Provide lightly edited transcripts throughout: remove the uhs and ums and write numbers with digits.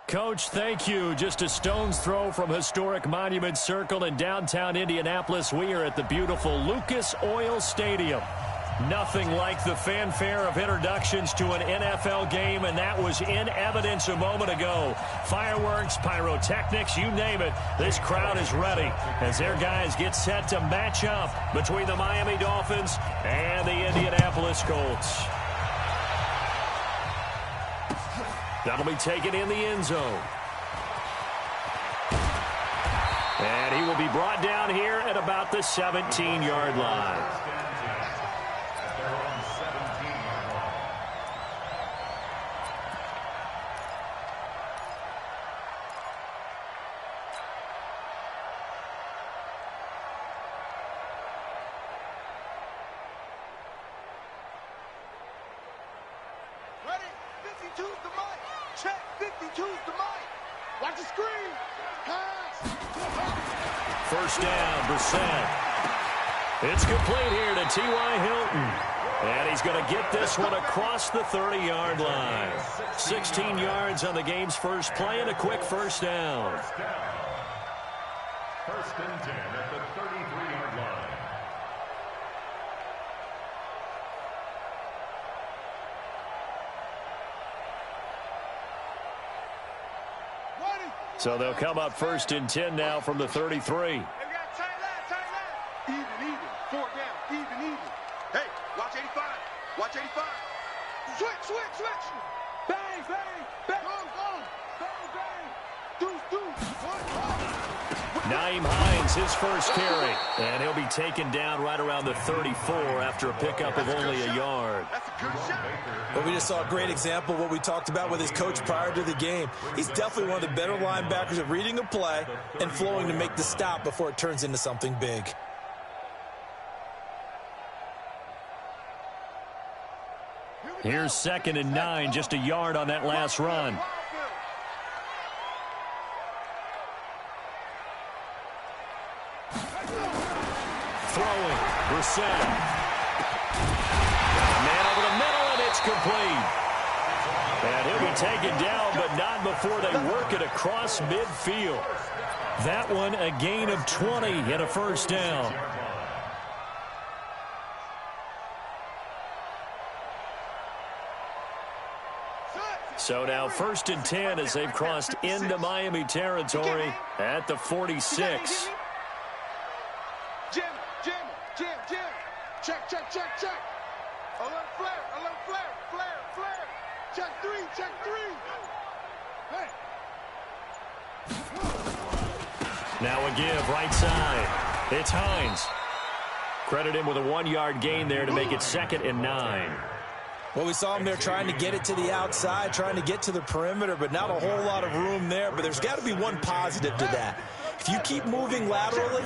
Coach, thank you. Just a stone's throw from historic Monument Circle in downtown Indianapolis. We are at the beautiful Lucas Oil Stadium. Nothing like the fanfare of introductions to an NFL game, and that was in evidence a moment ago. Fireworks, pyrotechnics, you name it. This crowd is ready as their guys get set to match up between the Miami Dolphins and the Indianapolis Colts. That'll be taken in the end zone. And he will be brought down here at about the 17-yard line. First down, Brissett. It's complete here to T.Y. Hilton. And he's going to get this one across the 30-yard line. 16 yards on the game's first play and a quick first down. First and 10 at the 33-yard line. So they'll come up first and 10 now from the 33. Even. Fourth down. Even. Hey, watch 85. Watch 85. Switch. Bang. Go. Bang. Deuce. Naeem Hines, his first carry. And he'll be taken down right around the 34 after a pickup of only a yard. That's a good shot. Well, we just saw a great example of what we talked about with his coach prior to the game. He's definitely one of the better linebackers at reading a play and flowing to make the stop before it turns into something big. Here's 2nd and 9, just a yard on that last run. Throwing, Brissett. Man over the middle, and it's complete. And he'll be taken down, but not before they work it across midfield. That one, a gain of 20 and a first down. So now 1st and 10 as they've crossed into Miami territory at the 46. Jim. Check. Alert flare. Check three. Hey. Now a give right side. It's Hines. Credit him with a 1-yard gain there to make it 2nd and 9. Well, we saw him there trying to get it to the outside, trying to get to the perimeter, but not a whole lot of room there. But there's got to be one positive to that. If you keep moving laterally,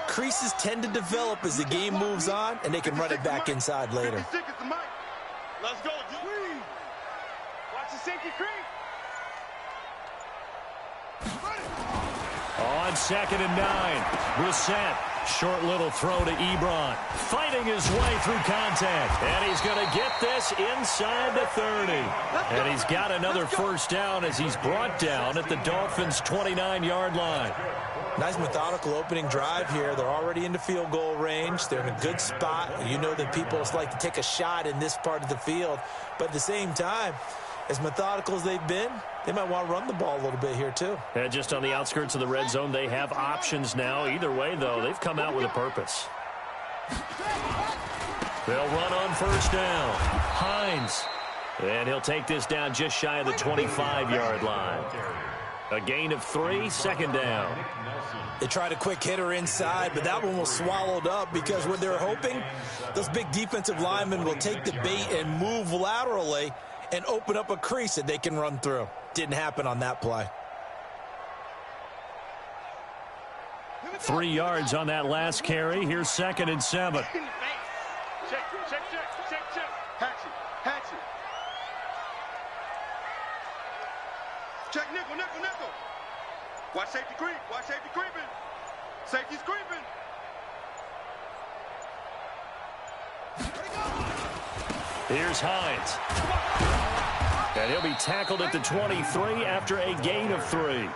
creases tend to develop as the game moves on, and they can run it back inside later. Let's go, Jim. Watch the sinky creek. On 2nd and 9, Brissett. Short little throw to Ebron. Fighting his way through contact. And he's going to get this inside the 30. And he's got another first down as he's brought down at the Dolphins' 29-yard line. Nice methodical opening drive here. They're already into field goal range. They're in a good spot. You know that people just like to take a shot in this part of the field. But at the same time, as methodical as they've been, they might want to run the ball a little bit here too. And just on the outskirts of the red zone, they have options now. Either way, though, they've come out with a purpose. They'll run on first down. Hines. And he'll take this down just shy of the 25-yard line. A gain of 3, 2nd down. They tried a quick hitter inside, but that one was swallowed up because what they're hoping, those big defensive linemen will take the bait and move laterally and open up a crease that they can run through. Didn't happen on that play. 3 yards on that last carry. Here's 2nd and 7. Check. Hatchet. Check nickel. Watch safety creep. Safety's creeping. Here's Hines. And he'll be tackled at the 23 after a gain of 3.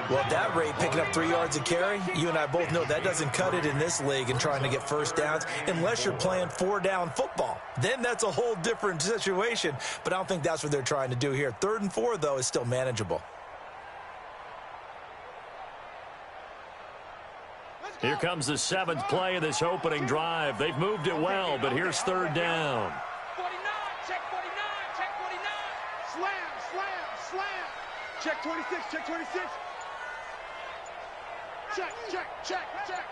Well, at that rate, picking up 3 yards a carry, you and I both know that doesn't cut it in this league and trying to get first downs unless you're playing 4-down football. Then that's a whole different situation, but I don't think that's what they're trying to do here. 3rd and 4, though, is still manageable. Here comes the 7th play of this opening drive. They've moved it well, but here's 3rd down. 49, check 49, check 49. Slam, slam, slam. Check 26, check 26. Check, check, check, check.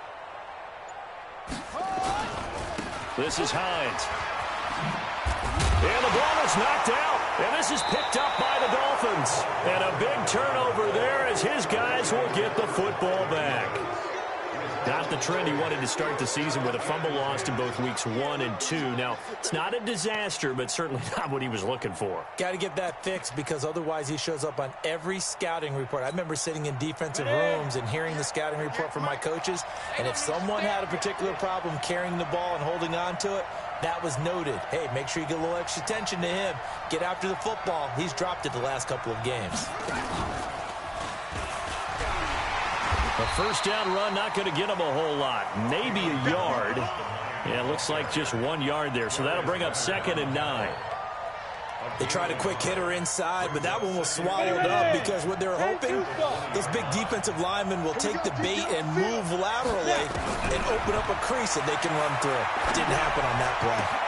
This is Hines. And the ball is knocked out. And this is picked up by the Dolphins. And a big turnover there as his guys will get the football back. Not the trend he wanted to start the season with, a fumble lost in both weeks 1 and 2. Now, it's not a disaster, but certainly not what he was looking for. Got to get that fixed because otherwise he shows up on every scouting report. I remember sitting in defensive rooms and hearing the scouting report from my coaches, and if someone had a particular problem carrying the ball and holding on to it, that was noted. Hey, make sure you get a little extra attention to him. Get after the football. He's dropped it the last couple of games. A first down run, not going to get him a whole lot. Maybe a yard. Yeah, it looks like just 1 yard there. So that'll bring up 2nd and 9. They tried a quick hitter inside, but that one was swallowed up because what they're hoping, those big defensive linemen will take the bait and move laterally and open up a crease that they can run through. Didn't happen on that play.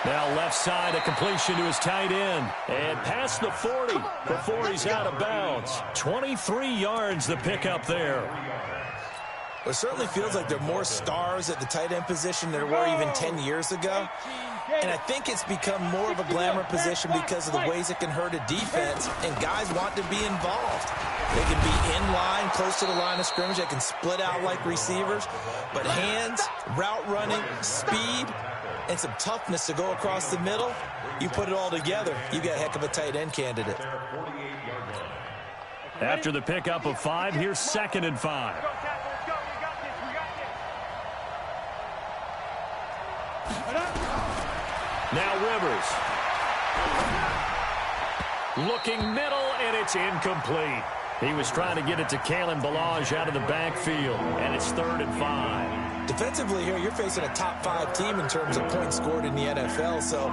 Now left side, a completion to his tight end. And past the 40 before he's out of bounds. 23 yards the pickup there. Well, it certainly feels like there are more stars at the tight end position than there were even 10 years ago. And I think it's become more of a glamour position because of the ways it can hurt a defense, and guys want to be involved. They can be in line, close to the line of scrimmage. They can split out like receivers. But hands, route running, speed, and some toughness to go across the middle, you put it all together, you got a heck of a tight end candidate. After the pickup of 5, here's 2nd and 5. Now Rivers. Looking middle, and it's incomplete. He was trying to get it to Kalen Ballage out of the backfield, and it's 3rd and 5. Defensively here, you're facing a top 5 team in terms of points scored in the NFL. So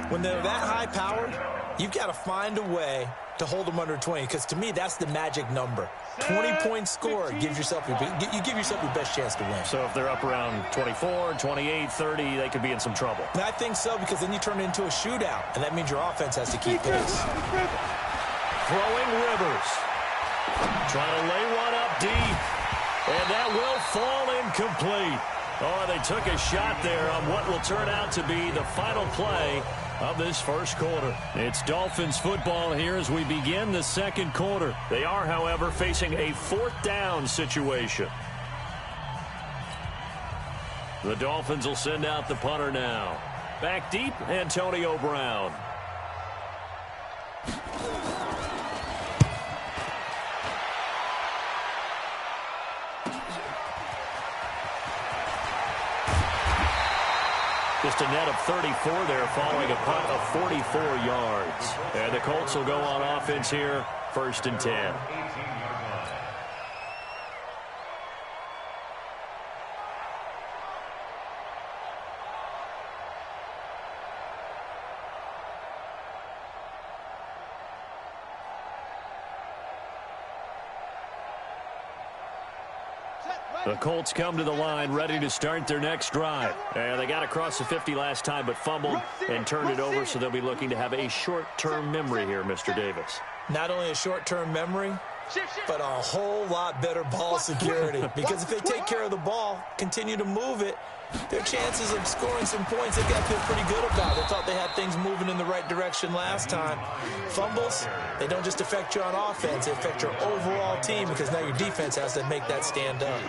when they're that high powered, you've got to find a way to hold them under 20, because to me, that's the magic number. 20 points scored gives yourself your best chance to win. So if they're up around 24, 28, 30, they could be in some trouble. And I think so, because then you turn it into a shootout, and that means your offense has to keep pace. Throwing Rivers. Trying to lay one up deep. And that will fall incomplete. Oh, they took a shot there on what will turn out to be the final play of this first quarter. It's Dolphins football here as we begin the 2nd quarter. They are, however, facing a 4th down situation. The Dolphins will send out the punter now. Back deep, Antonio Brown. Just a net of 34 there following a punt of 44 yards. And the Colts will go on offense here, 1st and 10. The Colts come to the line ready to start their next drive. And they got across the 50 last time but fumbled and turned it over, so they'll be looking to have a short-term memory here, Mr. Davis. Not only a short-term memory, but a whole lot better ball security. Because if they take care of the ball, continue to move it, their chances of scoring some points, they've got to feel pretty good about. They thought they had things moving in the right direction last time. Fumbles, they don't just affect you on offense, they affect your overall team, because now your defense has to make that stand up.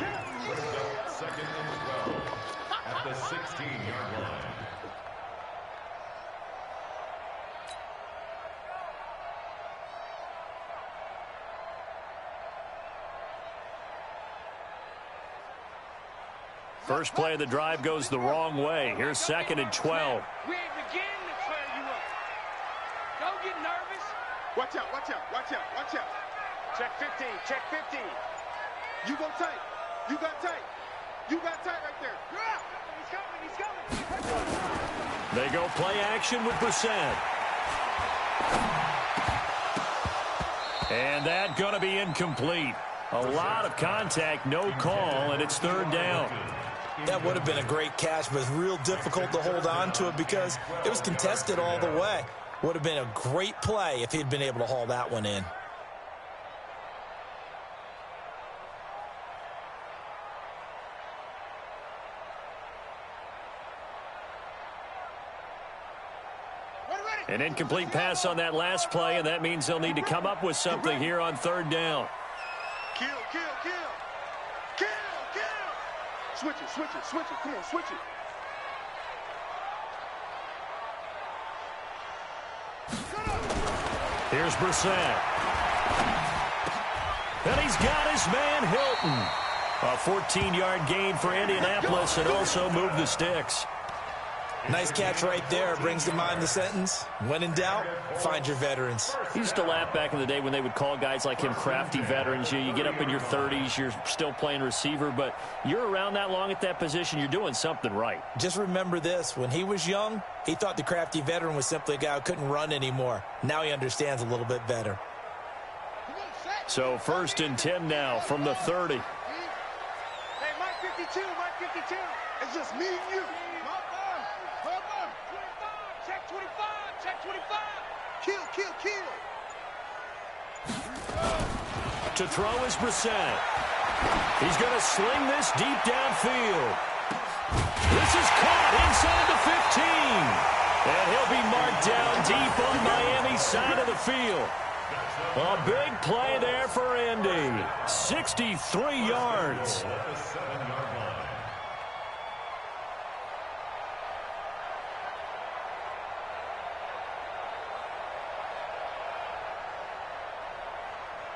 Second and 12 at the 16-yard line. First play of the drive goes the wrong way. Here's 2nd and 12. We ain't beginning to clear you up. Go, get nervous. Watch out, watch out, watch out, watch out. Check 15, check 15. You go tight. You got tight. You got tight right there. He's coming, he's coming. They go play action with Brissett. And that going to be incomplete. A lot of contact, no call, and it's third down. That would have been a great catch, but it's real difficult to hold on to it because it was contested all the way. Would have been a great play if he'd been able to haul that one in. An incomplete pass on that last play, and that means they'll need to come up with something here on third down. Kill, kill, kill. Kill, kill. Switch it, switch it, switch it. Come on, switch it. Here's Brissett. And he's got his man Hilton. A 14-yard gain for Indianapolis and also moved the sticks. Nice catch right there. Brings to mind the sentence, when in doubt, find your veterans. He used to laugh back in the day when they would call guys like him crafty veterans. You get up in your 30s, you're still playing receiver, but you're around that long at that position, you're doing something right. Just remember this. When he was young, he thought the crafty veteran was simply a guy who couldn't run anymore. Now he understands a little bit better. So 1st and 10 now from the 30. Hey, Mike 52, Mike 52. It's just me and you. Check 25, check 25. Kill, kill, kill. To throw is Brissett. He's going to sling this deep downfield. This is caught inside the 15. And he'll be marked down deep on Miami's side of the field. A big play there for Indy. 63 yards.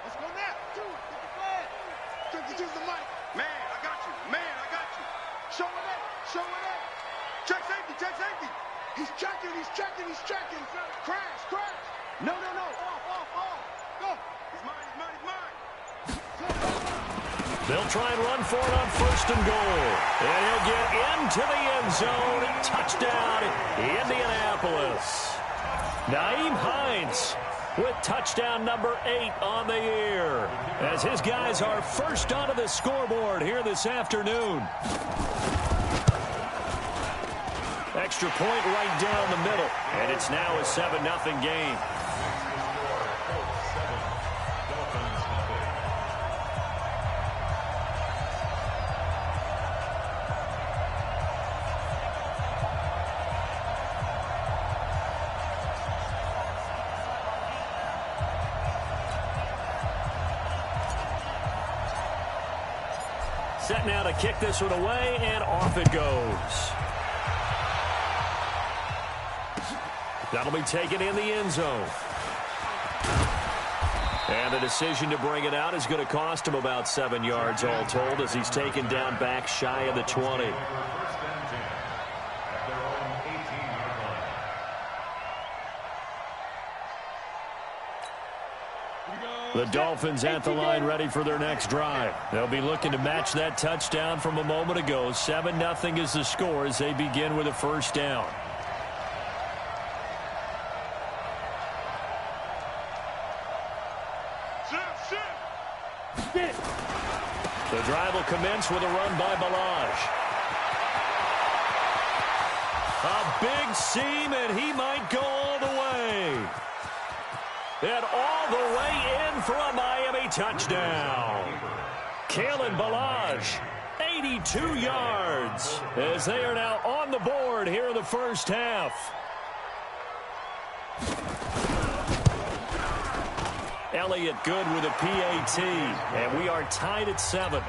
Let's go now. Get the flag. Get the mic. Man, I got you. Man, I got you. Show it up. Show it up. Check safety. Check safety. He's checking. He's checking. He's checking. Crash. Crash. No, no, no. Off. Go. He's mine. He's mine. He's mine. They'll try and run for it on 1st and goal. And he'll get into the end zone. Touchdown, Indianapolis. Nyheim Hines with touchdown number 8 on the year, as his guys are first onto the scoreboard here this afternoon. Extra point right down the middle, and it's now a 7-0 game. Set now to kick this one away, and off it goes. That'll be taken in the end zone. And the decision to bring it out is going to cost him about 7 yards all told, as he's taken down back shy of the 20. The Dolphins at the line ready for their next drive. They'll be looking to match that touchdown from a moment ago. 7-0 is the score as they begin with a first down. The drive will commence with a run by Balaj. A big seam, and he might go all the way. And all the way in for a Miami touchdown. Kalen Balaj, 82 yards, as they are now on the board here in the first half. Elliott good with a PAT, and we are tied at 7.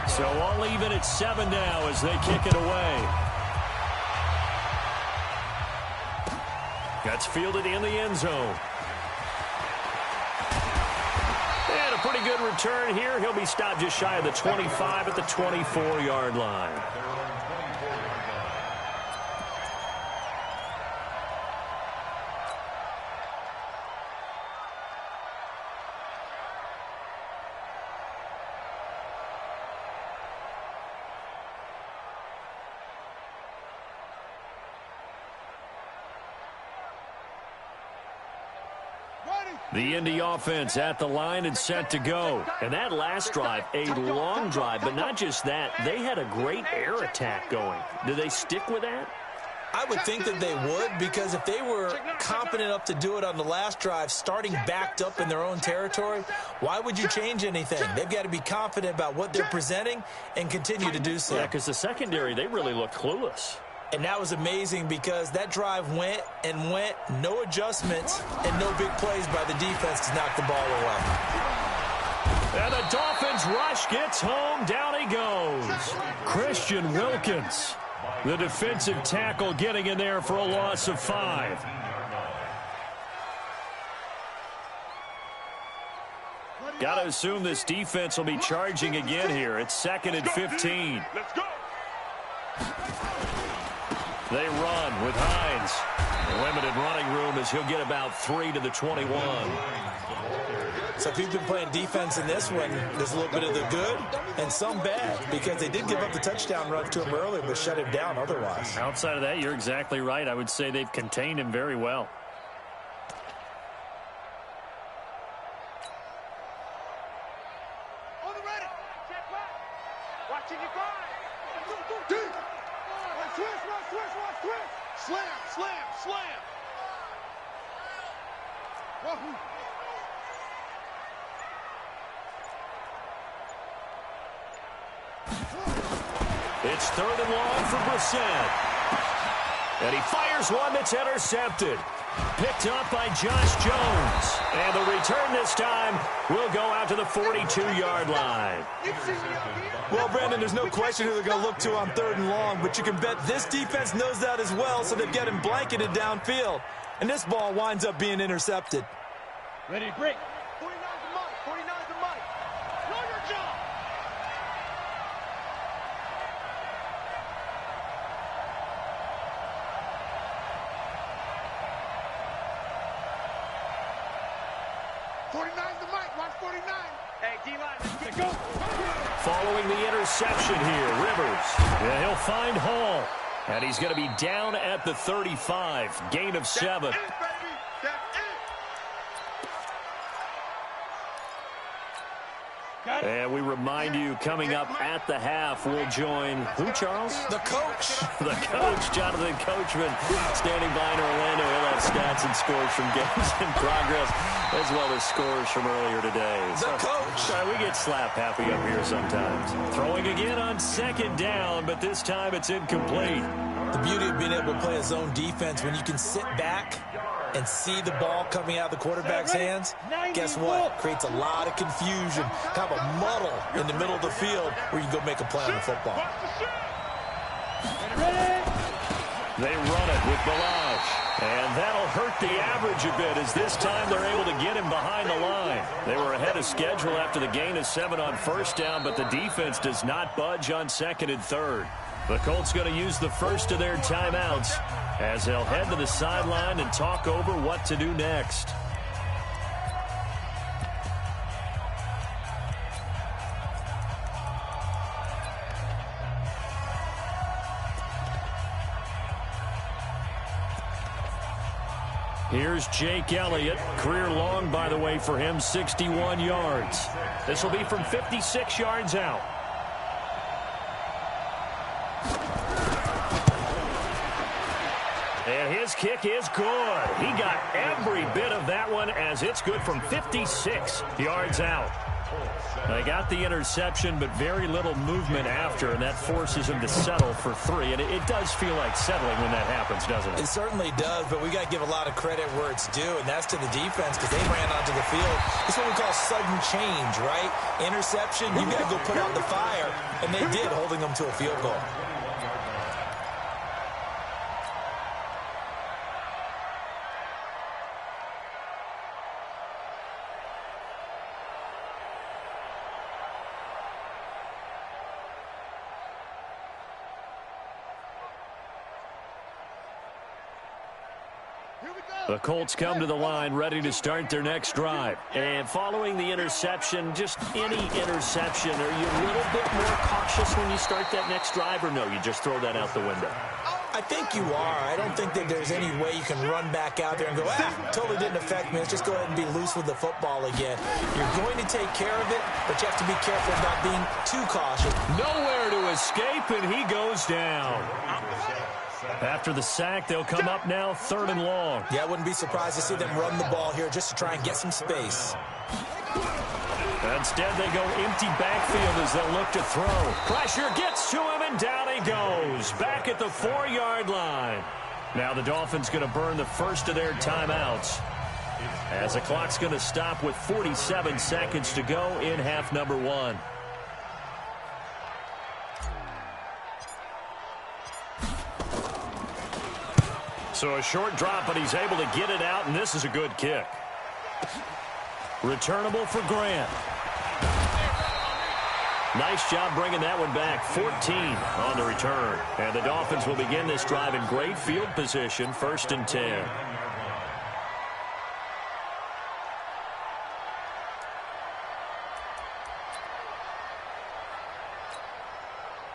So all even at 7 now as they kick it away. That's fielded in the end zone. And a pretty good return here. He'll be stopped just shy of the 25 at the 24-yard line. The Indy offense at the line and set to go. And that last drive, a long drive, but not just that. They had a great air attack going. Do they stick with that? I would think that they would, because if they were confident enough to do it on the last drive, starting backed up in their own territory, why would you change anything? They've got to be confident about what they're presenting and continue to do so. Yeah, because the secondary, they really looked clueless. And that was amazing because that drive went and went, no adjustments and no big plays by the defense to knock the ball away. And the Dolphins rush gets home. Down he goes. Christian Wilkins, the defensive tackle, getting in there for a loss of 5. Got to assume this defense will be charging again here. It's 2nd and 15. Let's go. They run with Hines. Limited running room as he'll get about 3 to the 21. So if you've been playing defense in this one, there's a little bit of the good and some bad, because they did give up the touchdown run to him earlier but shut him down otherwise. Outside of that, you're exactly right. I would say they've contained him very well. On the ready. Watching you grind. Deep. Switch. Slam. Wahoo. It's 3rd and long for Brissett. And he fires one that's intercepted. Picked up by Josh Jones. And the return this time will go out to the 42-yard line. Well, Brandon, there's no question who they're going to look to on 3rd and long, but you can bet this defense knows that as well, so they've got him blanketed downfield. And this ball winds up being intercepted. Ready to break. 49's the mic. Know your job. Watch 49. Hey, D-line, let's go. Following the interception here, Rivers. And he'll find Hall. And he's going to be down at the 35. Gain of 7. That's it, baby. That's it. And we remind you, coming up at the half, we'll join who, Charles? The coach. The coach, Jonathan Coachman, standing by in Orlando. He'll have stats and scores from games in progress, as well as scores from earlier today. The coach. Sorry, we get slap happy up here sometimes. Throwing again on 2nd down, but this time it's incomplete. The beauty of being able to play a zone defense, when you can sit back and see the ball coming out of the quarterback's hands, guess what? Creates a lot of confusion, kind of a muddle in the middle of the field where you can go make a play on the football. They run it with Balaj. And that'll hurt the average a bit, as this time they're able to get him behind the line. They were ahead of schedule after the gain of 7 on 1st down, but the defense does not budge on 2nd and 3rd. The Colts going to use the first of their timeouts as they'll head to the sideline and talk over what to do next. Here's Jake Elliott. Career long, by the way, for him, 61 yards. This will be from 56 yards out. And his kick is good. He got every bit of that one, as it's good from 56 yards out. They got the interception, but very little movement after, and that forces him to settle for 3. And it does feel like settling when that happens, doesn't it? It certainly does, but we got to give a lot of credit where it's due, and that's to the defense, because they ran onto the field. It's what we call sudden change, right? Interception, you got to go put out the fire, and they did, holding them to a field goal. The Colts come to the line ready to start their next drive. And following the interception, just any interception, are you a little bit more cautious when you start that next drive, or no, you just throw that out the window? I think you are. I don't think that there's any way you can run back out there and go, totally didn't affect me. Let's just go ahead and be loose with the football again. You're going to take care of it, but you have to be careful about being too cautious. Nowhere to escape, and he goes down. After the sack, they'll come up now 3rd and long. Yeah, I wouldn't be surprised to see them run the ball here just to try and get some space. Instead, they go empty backfield as they'll look to throw. Pressure gets to him, and down he goes. Back at the 4-yard line. Now the Dolphins going to burn the first of their timeouts, as the clock's going to stop with 47 seconds to go in half number 1. So a short drop, but he's able to get it out, and this is a good kick. Returnable for Grant. Nice job bringing that one back. 14 on the return. And the Dolphins will begin this drive in great field position, 1st and 10.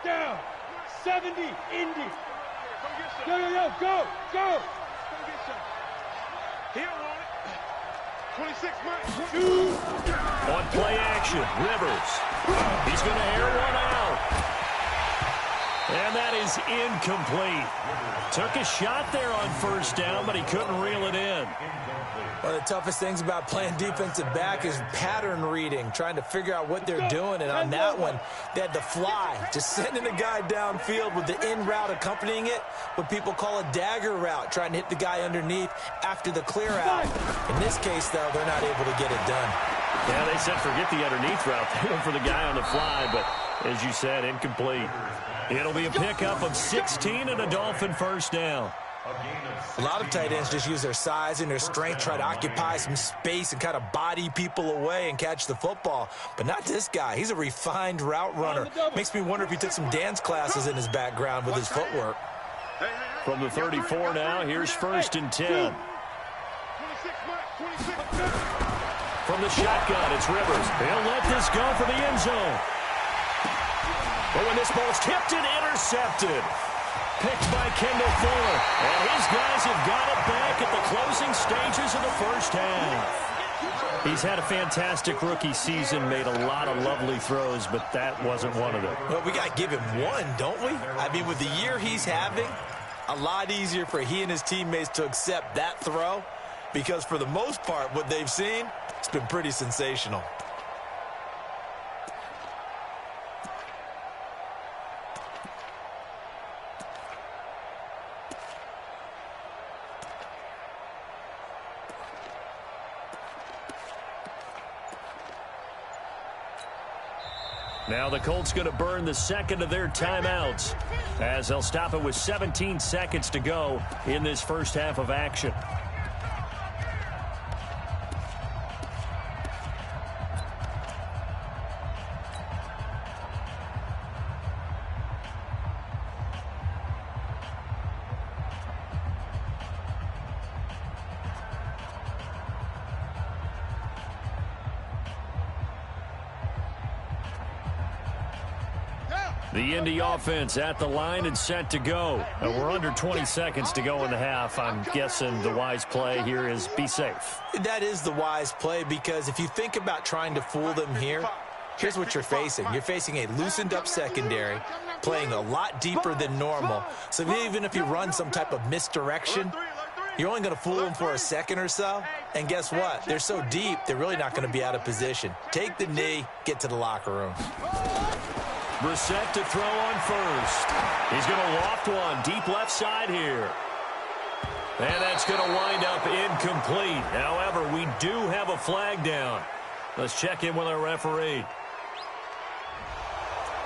Down. 70, Indy. Yo, go. He don't want it. 26, Mike. On play action, Rivers. He's going to air one out. And that is incomplete. Took a shot there on 1st down, but he couldn't reel it in. One of the toughest things about playing defensive back is pattern reading, trying to figure out what they're doing. And on that one, they had to fly, just sending a guy downfield with the in route accompanying it, what people call a dagger route, trying to hit the guy underneath after the clear out. In this case, though, they're not able to get it done. Yeah, they said forget the underneath route. They went for the guy on the fly, but as you said, incomplete. It'll be a pickup of 16 and a Dolphin 1st down. A lot of tight ends just use their size and their strength, try to occupy some space and kind of body people away and catch the football. But not this guy. He's a refined route runner. Makes me wonder if he took some dance classes in his background with his footwork. From the 34 now, here's 1st and 10. From the shotgun, it's Rivers. He'll let this go for the end zone. But when this ball's tipped and intercepted. Picked by Kendall Fuller. And his guys have got it back at the closing stages of the 1st half. He's had a fantastic rookie season, made a lot of lovely throws, but that wasn't one of them. Well, we got to give him one, don't we? I mean, with the year he's having, a lot easier for he and his teammates to accept that throw, because for the most part, what they've seen, it's been pretty sensational. Now the Colts going to burn the second of their timeouts, as they'll stop it with 17 seconds to go in this 1st half of action. The Indy offense at the line and set to go. We're under 20 seconds to go in the half. I'm guessing the wise play here is be safe. That is the wise play, because if you think about trying to fool them here, here's what you're facing. You're facing a loosened up secondary, playing a lot deeper than normal. So even if you run some type of misdirection, you're only going to fool them for a second or so. And guess what? They're so deep, they're really not going to be out of position. Take the knee, get to the locker room. Brissett to throw on 1st. He's going to loft one deep left side here. And that's going to wind up incomplete. However, we do have a flag down. Let's check in with our referee.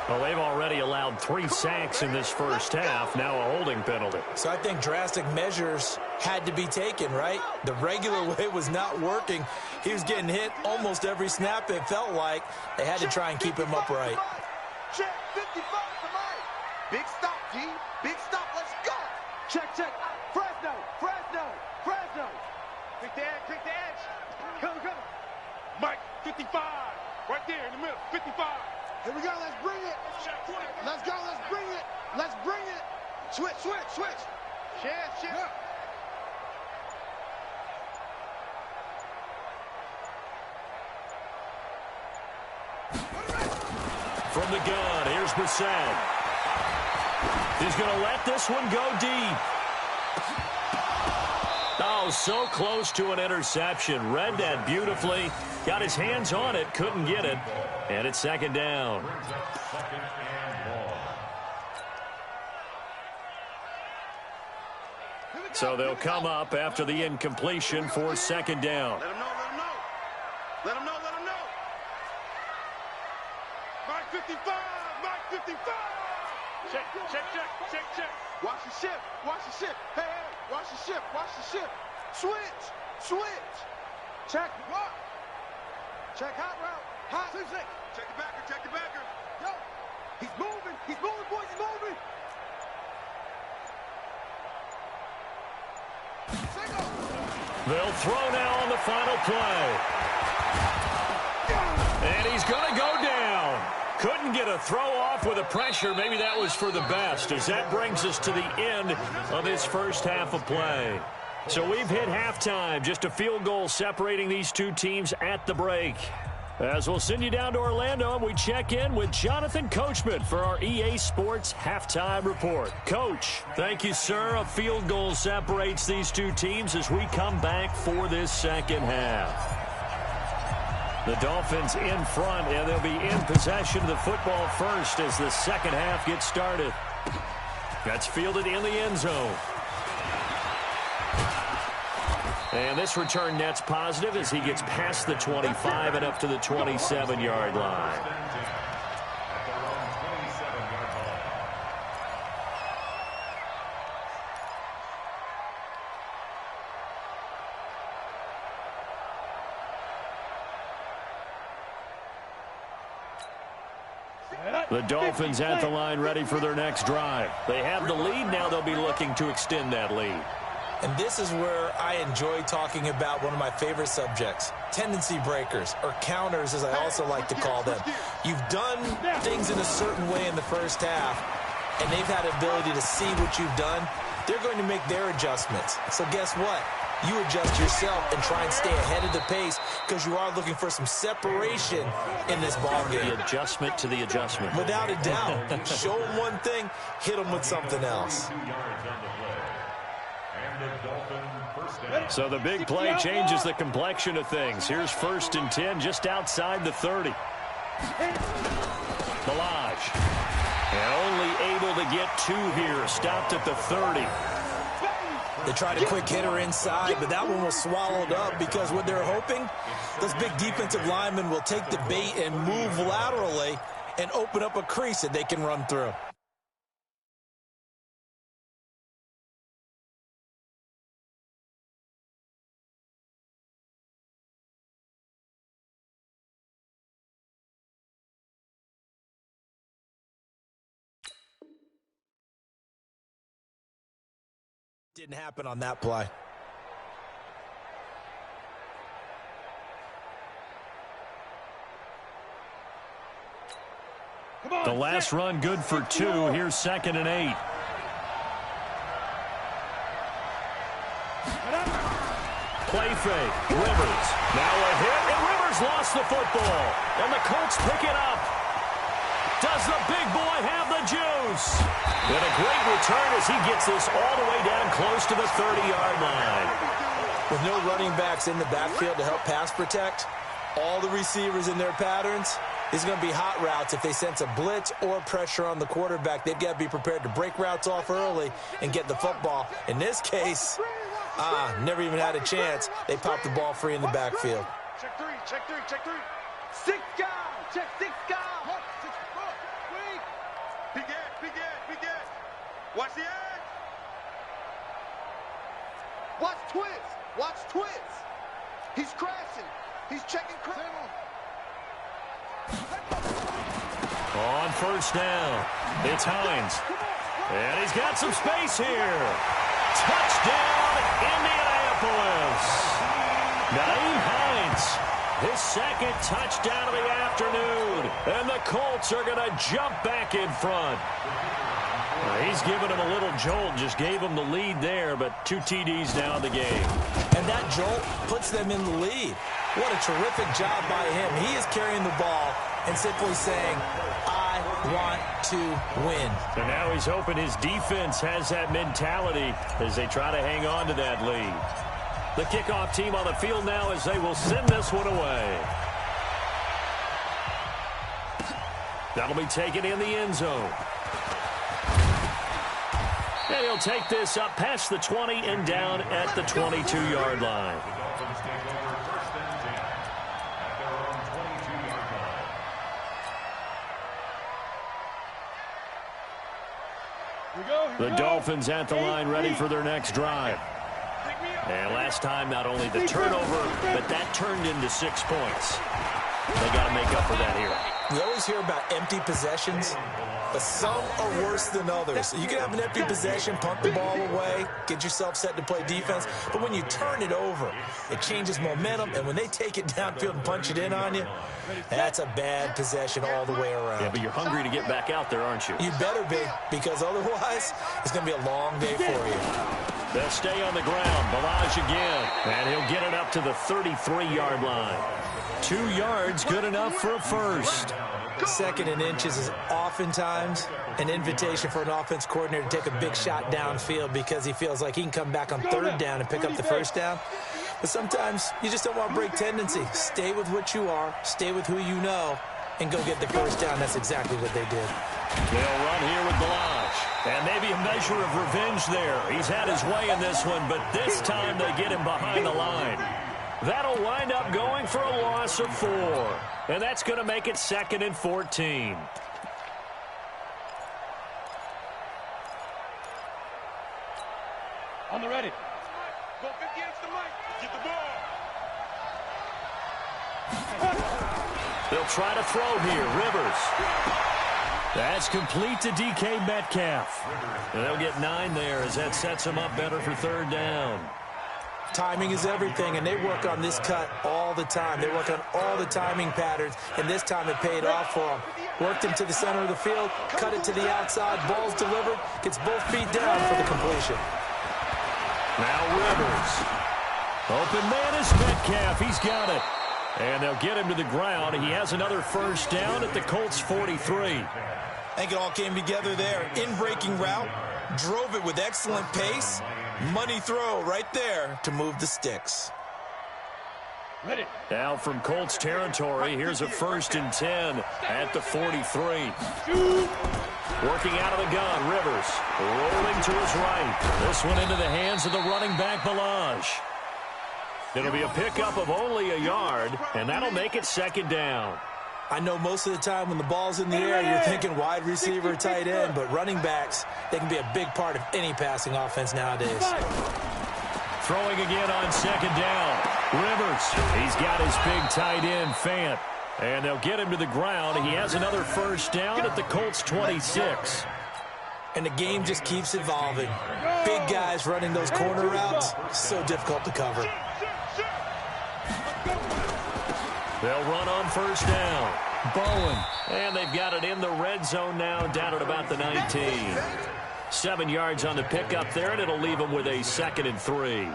Well, they've already allowed 3 sacks in this 1st half. Now a holding penalty. So I think drastic measures had to be taken, right? The regular way was not working. He was getting hit almost every snap, it felt like. They had to try and keep him upright. Check 55 to Mike. Big stop, G. Big stop. Let's go. Check. Fresno. Pick the edge. Come. Mike, 55. Right there in the middle. 55. Here we go. Let's bring it. Let's go. Let's bring it. Switch. Shift. From the gun, here's Brissett. He's going to let this one go deep. Oh, so close to an interception. Read that beautifully. Got his hands on it, couldn't get it. And it's second down. So they'll come up after the incompletion for second down. Let him know. Mark 55. Check. Watch the ship. Hey, watch the ship. Switch. Check. What? Check hot route. Hot. Check the backer. Yo, he's moving, boys, he's moving. They'll throw now on the final play. And he's going to go down. Couldn't get a throw off with the pressure. Maybe that was for the best, as that brings us to the end of this first half of play. So we've hit halftime. Just a field goal separating these two teams at the break. As we'll send you down to Orlando, and we check in with Jonathan Coachman for our EA Sports Halftime Report. Coach, thank you, sir. A field goal separates these two teams as we come back for this second half. The Dolphins in front, and they'll be in possession of the football first as the second half gets started. That's fielded in the end zone. And this return net's positive as he gets past the 25 and up to the 27-yard line. The Dolphins at the line ready for their next drive. They have the lead. Now they'll be looking to extend that lead. And this is where I enjoy talking about one of my favorite subjects, tendency breakers, or counters as I also like to call them. You've done things in a certain way in the first half, and they've had the ability to see what you've done. They're going to make their adjustments. So guess what? You adjust yourself and try and stay ahead of the pace because you are looking for some separation in this ball game. The adjustment to the adjustment. Without a doubt. Show them one thing, hit them with something else. So the big play changes the complexion of things. Here's 1st and 10 just outside the 30. Balaj. And only able to get 2 here. Stopped at the 30. They tried a quick hitter inside, but that one was swallowed up because what they're hoping, those big defensive linemen will take the bait and move laterally and open up a crease that they can run through. Didn't happen on that play. The last run good for 2. Here's 2nd and 8. Play fake. Rivers. Now a hit, and Rivers lost the football. And the Colts pick it up. Does the big boy have the juice? And a great return as he gets this all the way down close to the 30-yard line. With no running backs in the backfield to help pass protect, all the receivers in their patterns, it's going to be hot routes. If they sense a blitz or pressure on the quarterback, they've got to be prepared to break routes off early and get the football. In this case, never even had a chance. They popped the ball free in the backfield. Check 3. 6 guys. Check 6 guys. Watch the edge. Watch twist. He's crashing. He's checking crash. On 1st down, it's Hines. And he's got some space here. Touchdown, Indianapolis. Nyheim Hines, his 2nd touchdown of the afternoon. And the Colts are going to jump back in front. He's given him a little jolt, just gave him the lead there, but 2 TDs now in the game. And that jolt puts them in the lead. What a terrific job by him. He is carrying the ball and simply saying, I want to win. So now he's hoping his defense has that mentality as they try to hang on to that lead. The kickoff team on the field now as they will send this one away. That'll be taken in the end zone. And he'll take this up past the 20 and down at the 22-yard line. The Dolphins at the line ready for their next drive. And last time, not only the turnover, but that turned into 6 points. They got to make up for that here. We always hear about empty possessions, but some are worse than others. You can have an empty possession, punt the ball away, get yourself set to play defense, but when you turn it over, it changes momentum, and when they take it downfield and punch it in on you, that's a bad possession all the way around. Yeah, but you're hungry to get back out there, aren't you? You better be, because otherwise, it's going to be a long day for you. They'll stay on the ground. Balaj again, and he'll get it up to the 33-yard line. 2 yards, good enough for a first. Second and inches is oftentimes an invitation for an offense coordinator to take a big shot downfield because he feels like he can come back on third down and pick up the first down. But sometimes you just don't want to break tendency. Stay with what you are, stay with who you know, and go get the first down. That's exactly what they did. They'll run here with Balaj. And maybe a measure of revenge there. He's had his way in this one, but this time they get him behind the line. That'll wind up going for a loss of 4. And that's going to make it 2nd and 14. On the ready. Go 50 against the mic. Get the ball. They'll try to throw here. Rivers. That's complete to DK Metcalf. And they'll get 9 there as that sets them up better for third down. Timing is everything, and they work on this cut all the time. They work on all the timing patterns, and this time it paid off for them. Worked him to the center of the field, cut it to the outside, ball's delivered, gets both feet down for the completion. Now Rivers. Open man is Metcalf. He's got it. And they'll get him to the ground. He has another first down at the Colts 43. I think it all came together there. In-breaking route, drove it with excellent pace. Money throw right there to move the sticks. Ready. Now from Colts territory, here's a 1st and 10 at the 43. Working out of the gun, Rivers rolling to his right. This one into the hands of the running back, Balaj. It'll be a pickup of only a yard, and that'll make it 2nd down. I know most of the time when the ball's in the air, you're thinking wide receiver, tight end, but running backs, they can be a big part of any passing offense nowadays. Throwing again on 2nd down. Rivers, he's got his big tight end, Fant. And they'll get him to the ground. He has another first down at the Colts 26. And the game just keeps evolving. Big guys running those corner routes, so difficult to cover. They'll run on first down. Bowen. And they've got it in the red zone now, down at about the 19. 7 yards on the pickup there, and it'll leave them with a 2nd and 3.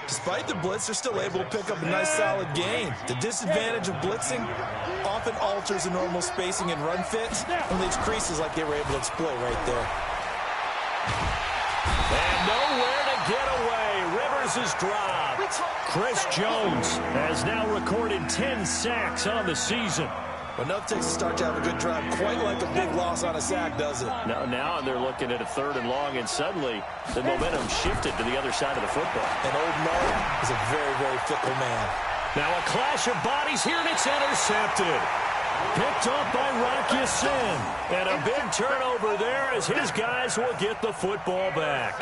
Despite the blitz, they're still able to pick up a nice solid gain. The disadvantage of blitzing often alters the normal spacing and run fits and leaves creases like they were able to exploit right there. And nowhere to get away. Rivers is dropped. Chris Jones has now recorded 10 sacks on the season. Well, enough takes to start to have a good drive, quite like a big loss on a sack, does it? Now they're looking at a 3rd and long, and suddenly the momentum shifted to the other side of the football. And old Martin is a very, very fickle man. Now a clash of bodies here, and it's intercepted. Picked off by Rocky Sin. And a big turnover there as his guys will get the football back.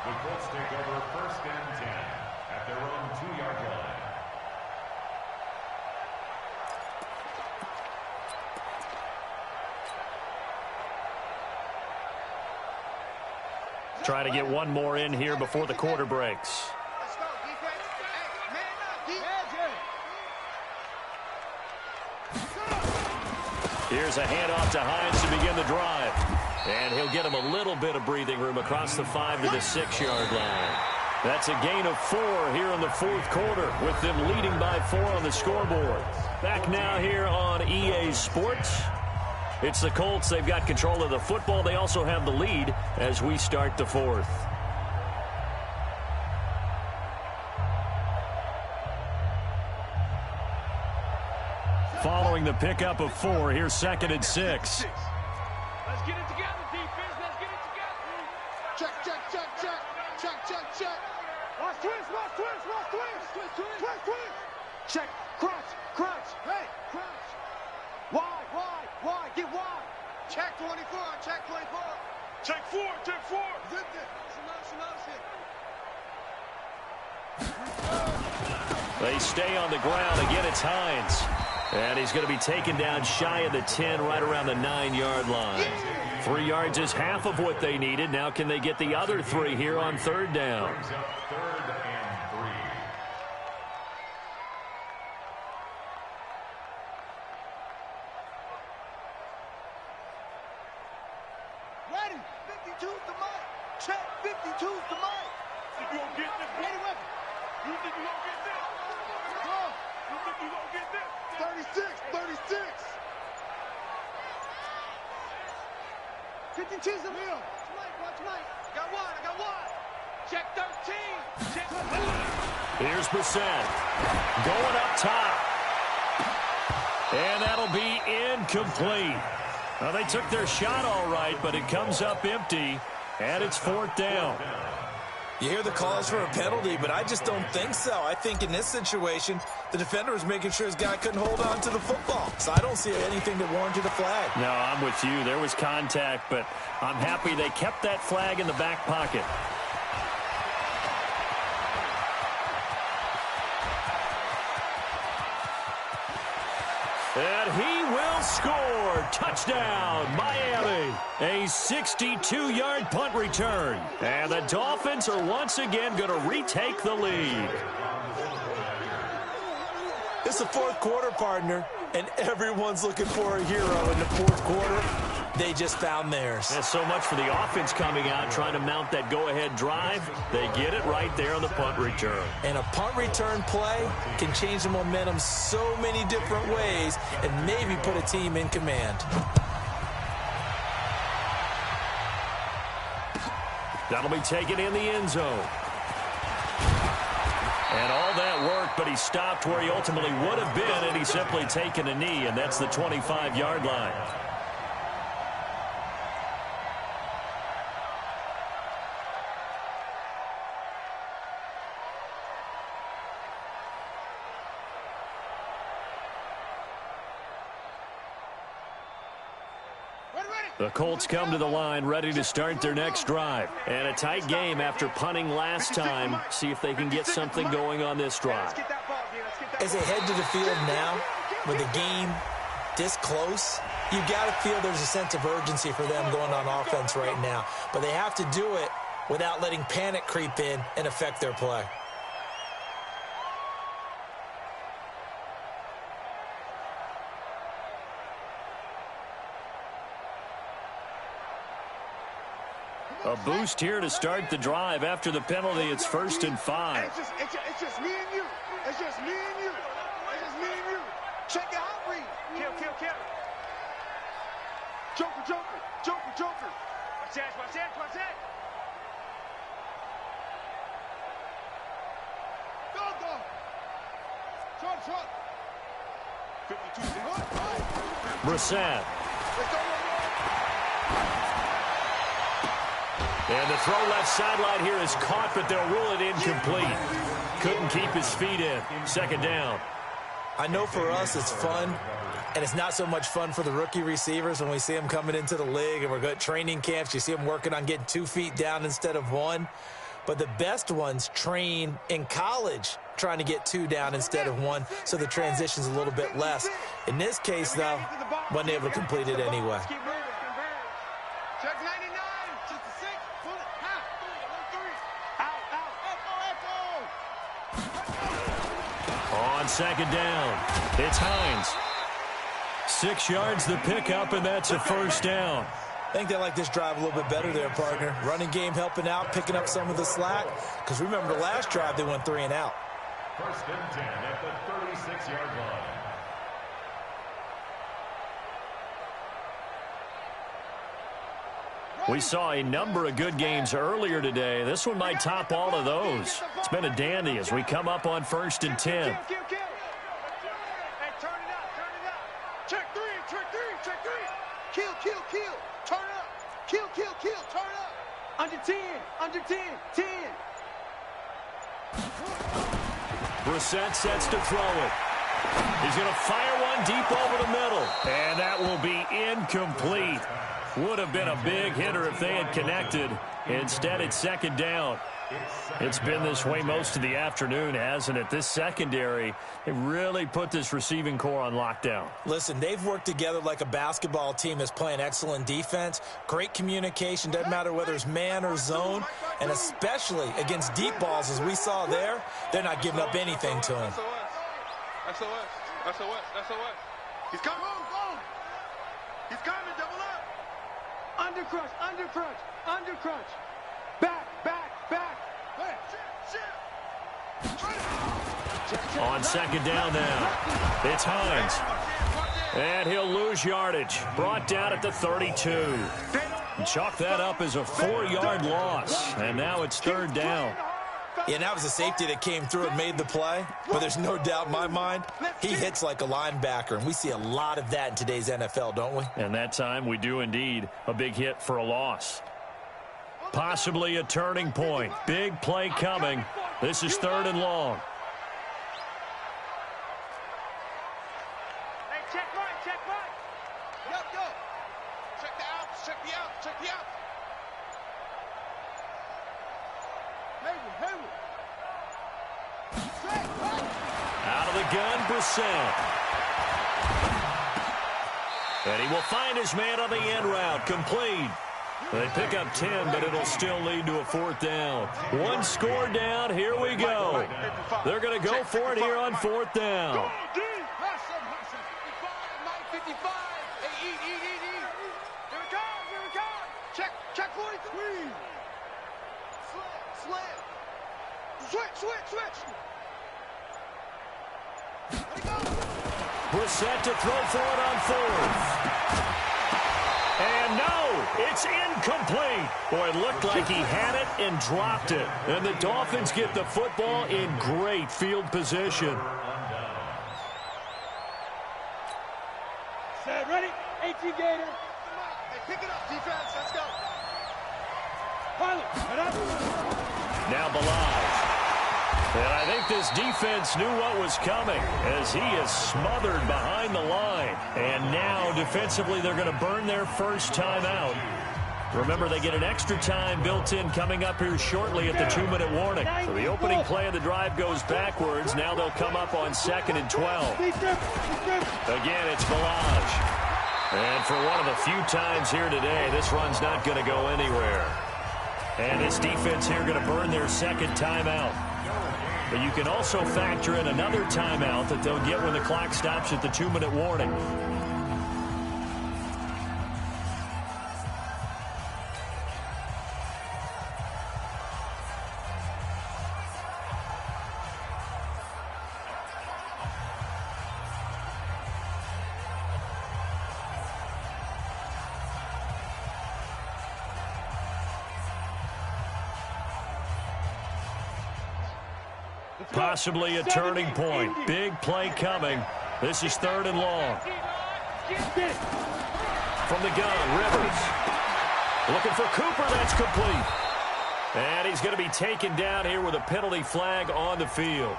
The Colts take over 1st and 10 at their own 2-yard line. Trying to get one more in here before the quarter breaks. Let's go, defense. Hey, man up, defense. Here's a handoff to Hines to begin the drive. And he'll get him a little bit of breathing room across the 5 to the 6-yard line. That's a gain of 4 here in the fourth quarter, with them leading by 4 on the scoreboard. Back now here on EA Sports. It's the Colts. They've got control of the football. They also have the lead as we start the fourth. Following the pickup of 4, here's 2nd and 6. Let's get it together, defense. Let's get it together. Check, check, check, check. Check, check, check. Watch twist, watch twist, watch twist. Twist, twist. Check, crunch, crunch. Hey, crunch. Wide, wide, wide. Get wide. Check 24, check 24. Check 4, check 4. Zip it. They stay on the ground. Again, it's Hines. And he's going to be taken down shy of the 10, right around the 9-yard line. 3 yards is half of what they needed. Now can they get the other 3 here on 3rd down? Third and 3. Ready. 52's the mic. Check. 52's the mic. Think you gonna get this? Ready weapon. You think you gonna get this? Go. You think you gonna get this? 36, 36. 52's the mic. Watch Mike. Got one. I got one. Check 13. Check 13. Here's Brissett. Going up top. And that'll be incomplete. Well, they took their shot all right, but it comes up empty, and it's 4th down. You hear the calls for a penalty, but I just don't think so. I think in this situation, the defender was making sure his guy couldn't hold on to the football. So I don't see anything that warranted a flag. No, I'm with you. There was contact, but I'm happy they kept that flag in the back pocket. And he will score. Touchdown, Miami. A 62-yard punt return. And the Dolphins are once again going to retake the lead. It's the fourth quarter, partner, and everyone's looking for a hero in the fourth quarter. They just found theirs. That's so much for the offense coming out, trying to mount that go-ahead drive. They get it right there on the punt return. And a punt return play can change the momentum so many different ways and maybe put a team in command. That'll be taken in the end zone. And all that work, but he stopped where he ultimately would have been, and he's simply taken a knee, and that's the 25-yard line. The Colts come to the line ready to start their next drive. And a tight game after punting last time. See if they can get something going on this drive. As they head to the field now, with the game this close, you got to feel there's a sense of urgency for them going on offense right now. But they have to do it without letting panic creep in and affect their play. A boost here to start the drive. After the penalty, it's 1st and 5. It's just me and you. It's just me and you. It's just me and you. Check your hot read. Kill, kill, kill. Joker, joker, joker, joker. Watch that, watch that, watch that. Go, go. Trump, Trump. 52. Brissett. Let's go, And the throw left sideline here is caught, but they'll rule it incomplete. Couldn't keep his feet in. 2nd down. I know for us it's fun, and it's not so much fun for the rookie receivers when we see them coming into the league and we're going to training camps. You see them working on getting 2 feet down instead of 1. But the best ones train in college trying to get 2 down instead of 1, so the transition's a little bit less. In this case, though, wasn't able to complete it anyway. Check 99. Just a 6. Pull it. Half. 3. Out, out. On 2nd down, it's Hines. 6 yards the pickup, and that's a first down. I think they like this drive a little bit better there, partner. Running game helping out, picking up some of the slack. Because remember, the last drive they went 3 and out. First and 10 at the 36-yard line. We saw a number of good games earlier today. This one might top all of those. It's been a dandy as we come up on 1st and 10. Hey, turn it up, turn it up. Check three. Kill. Turn up. Kill, turn up. Under 10, 10. Brissett sets to throw it. He's going to fire one deep over the middle. And that will be incomplete. Would have been a big hitter if they had connected. Instead, it's second down. It's been this way most of the afternoon, hasn't it? This secondary, they really put this receiving core on lockdown. Listen, they've worked together like a basketball team that's playing excellent defense. Great communication, doesn't matter whether it's man or zone. And especially against deep balls, as we saw there, they're not giving up anything to him. SOS. He's coming. He's coming, double up. Under crunch. Back. On second down now, it's Hines. And he'll lose yardage. Brought down at the 32. Chalk that up as a 4-yard loss. And now it's third down. Yeah, and that was a safety that came through and made the play. But there's no doubt in my mind, he hits like a linebacker. And we see a lot of that in today's NFL, don't we? And that time we do indeed a big hit for a loss. Possibly a turning point. Big play coming. This is third and long. Hey, check right. Go. Check the outs. Hayward. Out of the gun, Brissett. And he will find his man on the end route. Complete. They pick up 10, but it'll still lead to a fourth down. One score down. Here we go. They're going to go for it here on fourth down. 55. Hey, eat. Here it comes. Check 43. Switch. Let it go. Brissett to throw for it on fourth. And no, it's incomplete. Boy, it looked like he had it and dropped it. And the Dolphins get the football in great field position. Set, ready? 18 Gator. Hey, pick it up, defense. Let's go. Pilot, head up. Now Balaj. And I think this defense knew what was coming as he is smothered behind the line. And now defensively they're going to burn their first timeout. Remember, they get an extra time built in coming up here shortly at the 2-minute warning. So the opening play of the drive goes backwards. Now they'll come up on 2nd and 12. Again, it's Balaj. And for one of the few times here today, this run's not going to go anywhere. And this defense here going to burn their second timeout. But you can also factor in another timeout that they'll get when the clock stops at the 2-minute warning. Possibly a turning point. Big play coming. This is third and long. From the gun, Rivers. Looking for Cooper. That's complete. And he's going to be taken down here with a penalty flag on the field.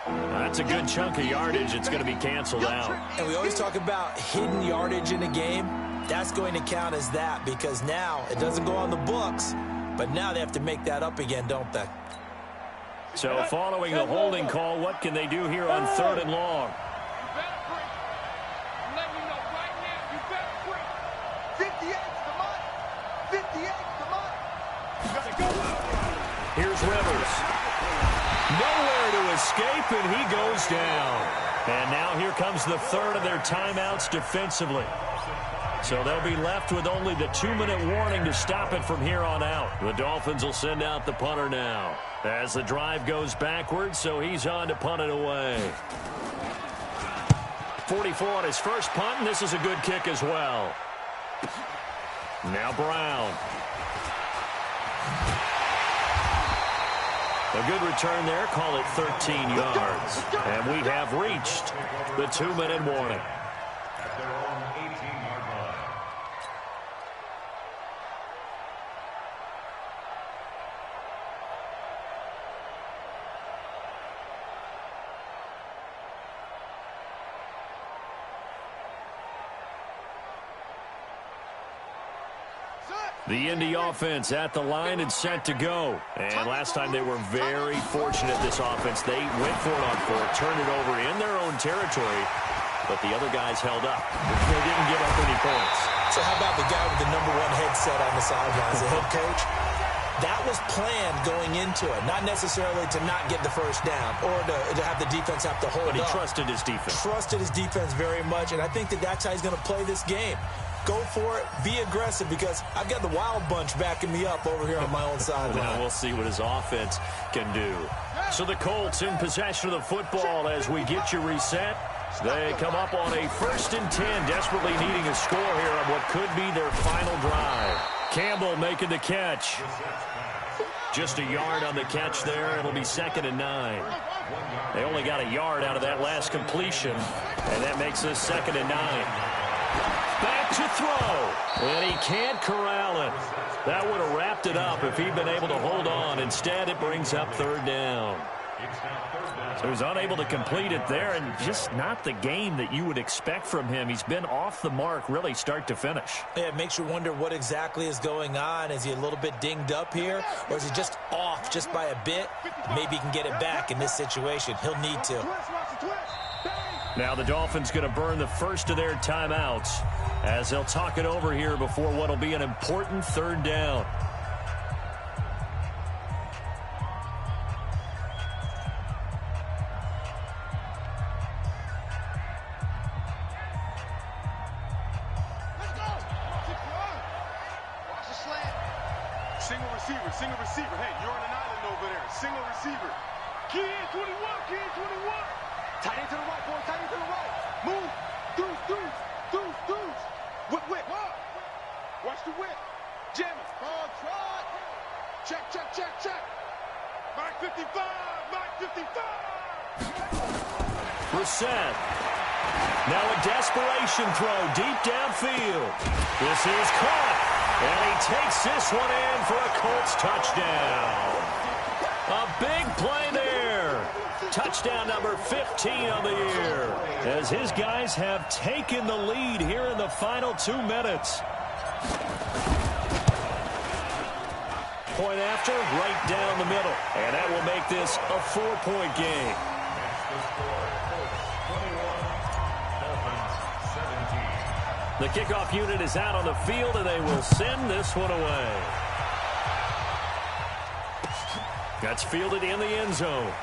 That's a good chunk of yardage. It's going to be canceled out. And we always talk about hidden yardage in a game. That's going to count as that because now it doesn't go on the books, but now they have to make that up again, don't they? So following the holding call, what can they do here on third and long? Here's Rivers. Nowhere to escape, and he goes down. And now here comes the third of their timeouts defensively. So they'll be left with only the 2-minute warning to stop it from here on out. The Dolphins will send out the punter now as the drive goes backwards, so he's on to punt it away. 44 on his first punt, and this is a good kick as well. Now Brown. A good return there, call it 13 yards. And we have reached the 2-minute warning. At their own 18-yard line. The Indy offense at the line and set to go. And last time they were very fortunate, this offense. They went for it on fourth, turned it over in their own territory, but the other guys held up. They didn't give up any points. So how about the guy with the #1 headset on the sidelines, the head coach? That was planned going into it, not necessarily to not get the first down or to have the defense have to hold up. But he trusted his defense. Trusted his defense very much, and I think that's how he's going to play this game. Go for it. Be aggressive, because I've got the wild bunch backing me up over here on my own sideline. Now we'll see what his offense can do. So the Colts in possession of the football as we get you reset. They come up on a 1st and 10, desperately needing a score here on what could be their final drive. Campbell making the catch. Just a yard on the catch there. It'll be 2nd and 9. They only got a yard out of that last completion, and that makes this 2nd and 9. Back to throw, and he can't corral it. That would have wrapped it up if he'd been able to hold on. Instead, it brings up 3rd down. So he's unable to complete it there, and just not the game that you would expect from him. He's been off the mark really start to finish. Yeah, it makes you wonder what exactly is going on. Is he a little bit dinged up here, or is he just off just by a bit? Maybe he can get it back in this situation. He'll need to. Now the Dolphins going to burn the first of their timeouts as they'll talk it over here before what will be an important 3rd down. Single receiver. Hey, you're on an island over there. Single receiver. Key in 21. Key in 21. Tight end to the right, boy. Tight end to the right. Move. Deuce. Whip. Watch the whip. Jam it. Oh, try. Check. Mark 55. Brissett. Now a desperation throw deep downfield. This is caught. And he takes this one in for a Colts touchdown. A big play there. Touchdown number 15 on the year, as his guys have taken the lead here in the final 2 minutes. Point after, right down the middle. And that will make this a 4-point game. The kickoff unit is out on the field, and they will send this one away. That's fielded in the end zone.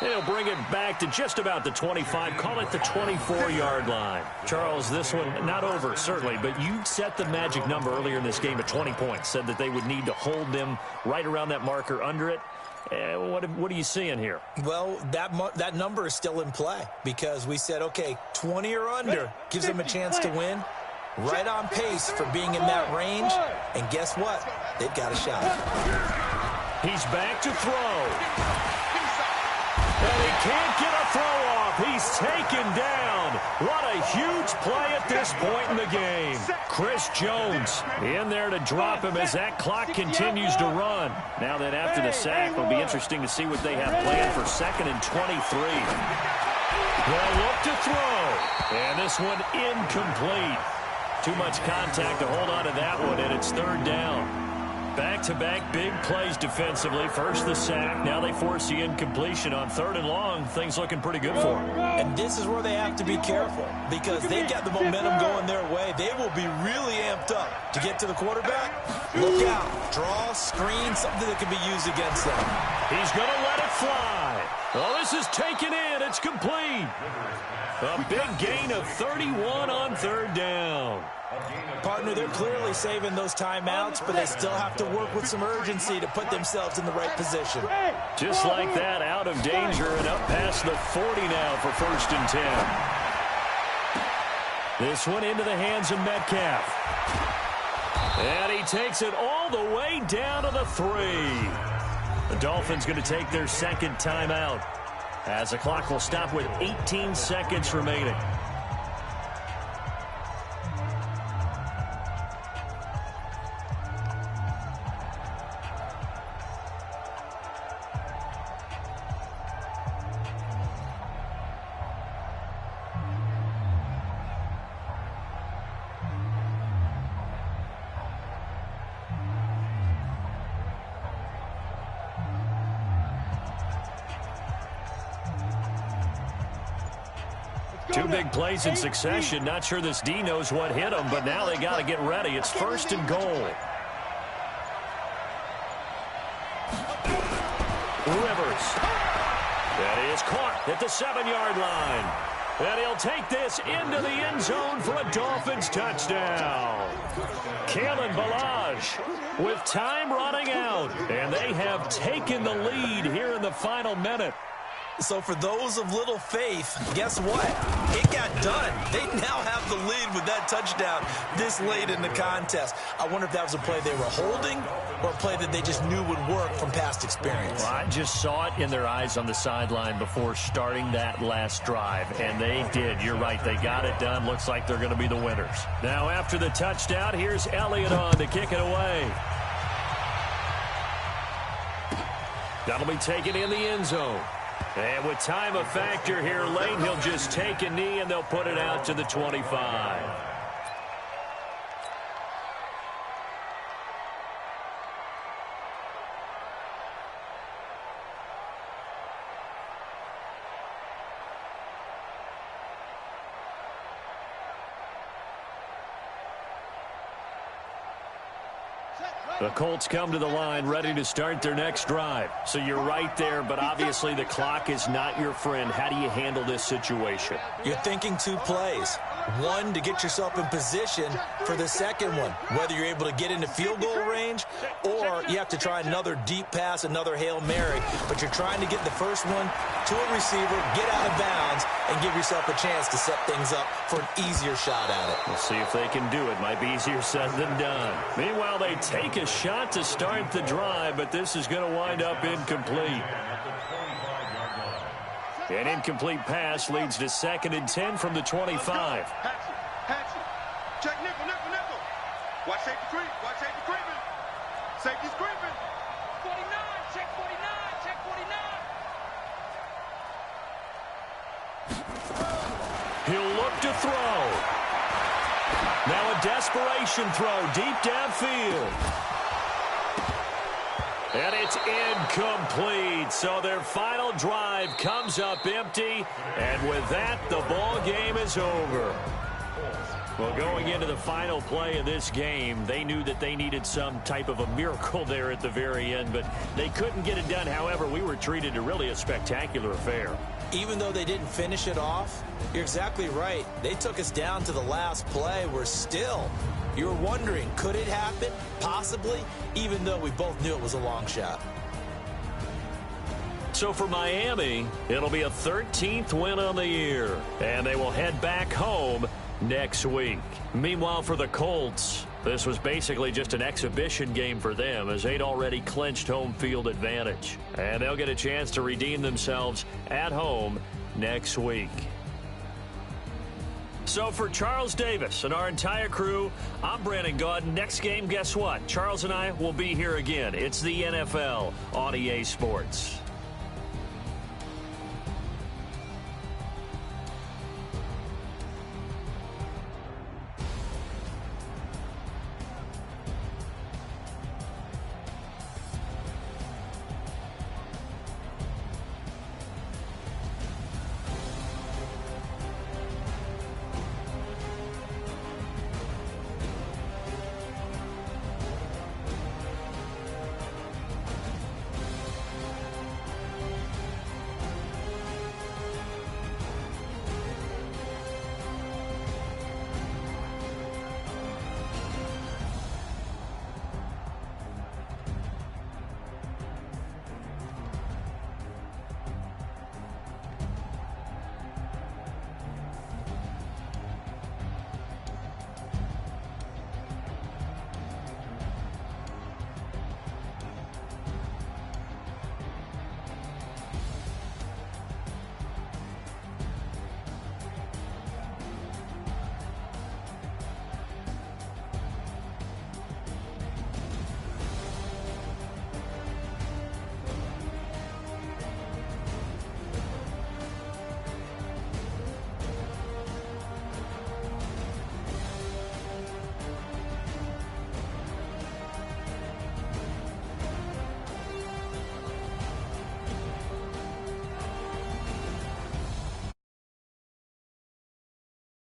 They'll bring it back to just about the 25, call it the 24-yard line. Charles, this one not over, certainly, but you set the magic number earlier in this game at 20 points, said that they would need to hold them right around that marker under it. What are you seeing here? Well, that number is still in play, because we said, okay, 20 or under gives them a chance to win. Right on pace for being in that range. And guess what? They've got a shot. He's back to throw. And he can't get a throw off. He's taken down. What a huge play at this point in the game. Chris Jones in there to drop him as that clock continues to run. Now that after the sack, it'll be interesting to see what they have planned for 2nd and 23. They'll look to throw. And this one incomplete. Too much contact to hold on to that one, and it's 3rd down. Back-to-back big plays defensively. First the sack. Now they force the incompletion on 3rd and long. Things looking pretty good for them. And this is where they have to be careful because they've got the momentum going their way. They will be really amped up to get to the quarterback. Look out. Draw, screen, something that can be used against them. He's going to let it fly. Oh, this is taken in. It's complete. A big gain of 31 on 3rd down. Partner, they're clearly saving those timeouts, but they still have to work with some urgency to put themselves in the right position. Just like that, out of danger and up past the 40 now for 1st and 10. This one into the hands of Metcalf. And he takes it all the way down to the 3. The Dolphins going to take their 2nd timeout as the clock will stop with 18 seconds remaining. Two big plays in succession. Not sure this D knows what hit him, but now they got to get ready. It's 1st and goal. Rivers. That is caught at the 7-yard line. And he'll take this into the end zone for a Dolphins touchdown. Kalen Ballage with time running out. And they have taken the lead here in the final minute. So for those of little faith, guess what? It got done. They now have the lead with that touchdown this late in the contest. I wonder if that was a play they were holding or a play that they just knew would work from past experience. Well, I just saw it in their eyes on the sideline before starting that last drive, and they did. You're right. They got it done. Looks like they're going to be the winners. Now after the touchdown, here's Elliott on to kick it away. That'll be taken in the end zone. And with time a factor here late, he'll just take a knee and they'll put it out to the 25. The Colts come to the line ready to start their next drive. So you're right there, but obviously the clock is not your friend. How do you handle this situation? You're thinking 2 plays. One, to get yourself in position for the second one, whether you're able to get into field goal range or you have to try another deep pass, another Hail Mary, but you're trying to get the first one to a receiver, get out of bounds, and give yourself a chance to set things up for an easier shot at it. We'll see if they can do it. Might be easier said than done. Meanwhile, they take a shot to start the drive, but this is going to wind up incomplete. An incomplete pass leads to 2nd and 10 from the 25. Hatchet. Check nickel. Watch safety creep. Watch safety creeping. Safety's creeping. 49. Check 49. Check 49. He'll look to throw. Now a desperation throw deep downfield. And it's incomplete. So their final drive comes up empty. And with that, the ball game is over. Well, going into the final play of this game, they knew that they needed some type of a miracle there at the very end, but they couldn't get it done. However, we were treated to really a spectacular affair. Even though they didn't finish it off, you're exactly right. They took us down to the last play. We're still, you were wondering, could it happen? Possibly, even though we both knew it was a long shot. So for Miami, it'll be a 13th win on the year, and they will head back home next week. Meanwhile, for the Colts, this was basically just an exhibition game for them as they'd already clinched home field advantage. And they'll get a chance to redeem themselves at home next week. So for Charles Davis and our entire crew, I'm Brandon Gaudin. Next game, guess what? Charles and I will be here again. It's the NFL on EA Sports.